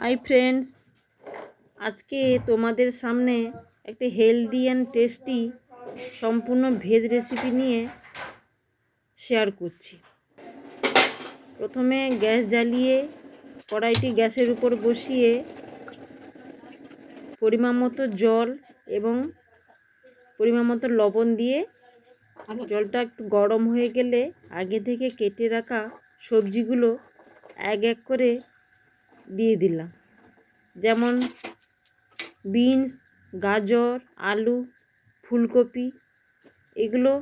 Hi friends, আজকে তোমাদের সামনে একটা হেলদি অ্যান্ড টেস্টি সম্পূর্ণ ভেজ রেসিপি নিয়ে শেয়ার করছি। প্রথমে গ্যাস জ্বালিয়ে কড়াইটি গ্যাসের উপর বসিয়ে পরিমাণ মতো জল এবং পরিমাণ মতো লবণ দিয়ে জলটা একটু গরম হয়ে গেলে আগে থেকে কেটে রাখা সবজিগুলো এক এক করে দিয়ে দিলাম। যেমন বিনস, গাজর, আলু, ফুলকপি, এগুলো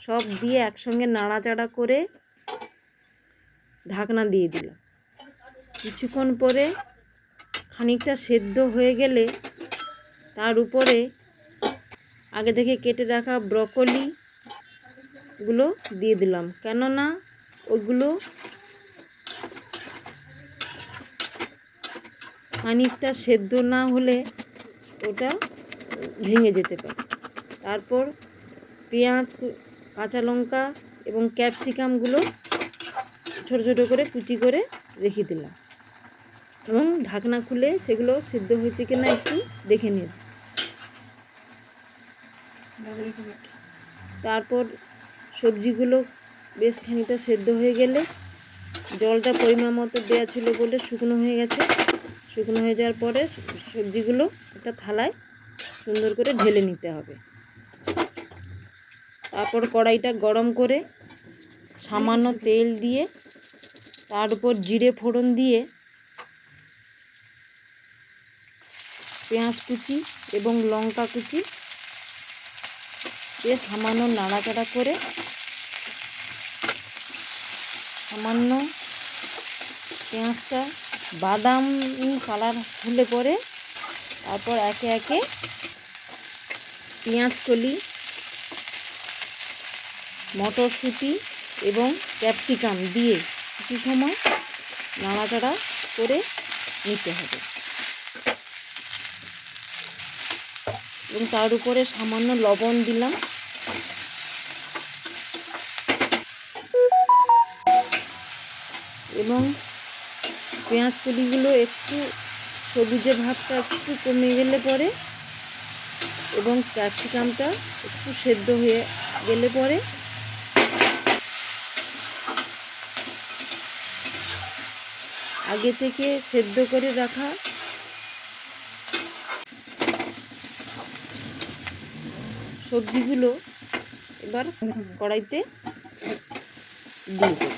সব দিয়ে একসঙ্গে নাড়াচাড়া করে ঢাকনা দিয়ে দিলাম। কিছুক্ষণ পরে খানিকটা সেদ্ধ হয়ে গেলে তার উপরে আগে থেকে কেটে রাখা ব্রকলিগুলো দিয়ে দিলাম, কেননা ওগুলো খানিকটা সেদ্ধ না হলে ওটা ভেঙে যেতে পারে। তারপর পেঁয়াজ, কাঁচা লঙ্কা এবং ক্যাপসিকামগুলো ছোট ছোট করে কুচি করে রেখে দিলাম এবং ঢাকনা খুলে সেগুলো সেদ্ধ হয়েছে কিনা একটু দেখে নিন। তারপর সবজিগুলো বেশ খানিকটা সেদ্ধ হয়ে গেলে জলটা পরিমাণ মতো দেওয়া ছিল বলে শুকনো হয়ে গেছে। শুকনো হয়ে যাওয়ার পরে সবজিগুলো একটা থালায় সুন্দর করে ঢেলে নিতে হবে। তারপর কড়াইটা গরম করে সামান্য তেল দিয়ে তার উপর জিরে ফোড়ন দিয়ে পেঁয়াজ কুচি এবং লঙ্কা কুচি দিয়ে সামান্য নাড়াচাড়া করে সামান্য পেঁয়াজটা বাদামি কালার হলে পরে তারপর একে একে পেঁয়াজ কলি, মটরশুঁটি এবং ক্যাপসিকাম দিয়ে কিছু সময় নাড়াচাড়া করে নিতে হবে এবং তার উপরে সামান্য লবণ দিলাম। এবং পেঁয়াজ কলিগুলো একটু সবুজে ভাবটা একটু কমে গেলে পরে এবং ক্যাপসিকামটা একটু সেদ্ধ হয়ে গেলে পরে আগে থেকে সেদ্ধ করে রাখা সবজিগুলো এবার কড়াইতে দিয়ে দেব।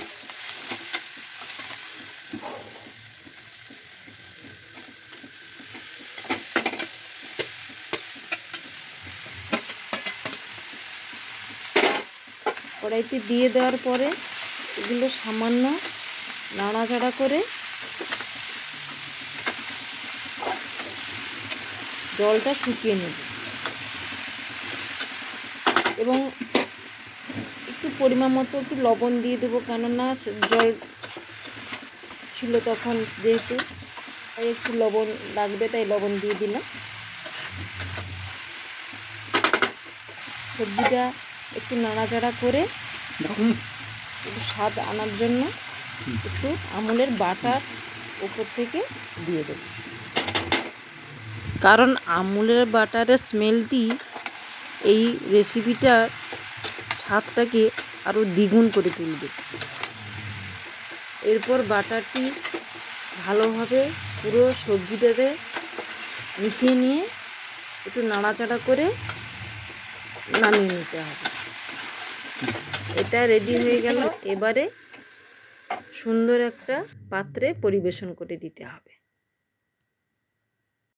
কড়াইতে দিয়ে দেওয়ার পরে এগুলো সামান্য নাড়াচাড়া করে জলটা শুকিয়ে নেব এবং একটু পরিমাণ মতো একটু লবণ দিয়ে দেবো, কেননা জল ছিল তখন যেহেতু একটু লবণ লাগবে, তাই লবণ দিয়ে দিলাম। সবজিটা একটু নাড়াচাড়া করে একটু স্বাদ আনার জন্য একটু আমুলের বাটার উপর থেকে দিয়ে দেব, কারণ আমুলের বাটারের স্মেলটি এই রেসিপিটার স্বাদটাকে আরও দ্বিগুণ করে তুলবে। এরপর বাটারটি ভালোভাবে পুরো সবজিটাতে মিশিয়ে নিয়ে একটু নাড়াচাড়া করে নামিয়ে নিতে হবে। এটা রেডি হয়ে গেল। এবারে সুন্দর একটা পাত্রে পরিবেশন করে দিতে হবে।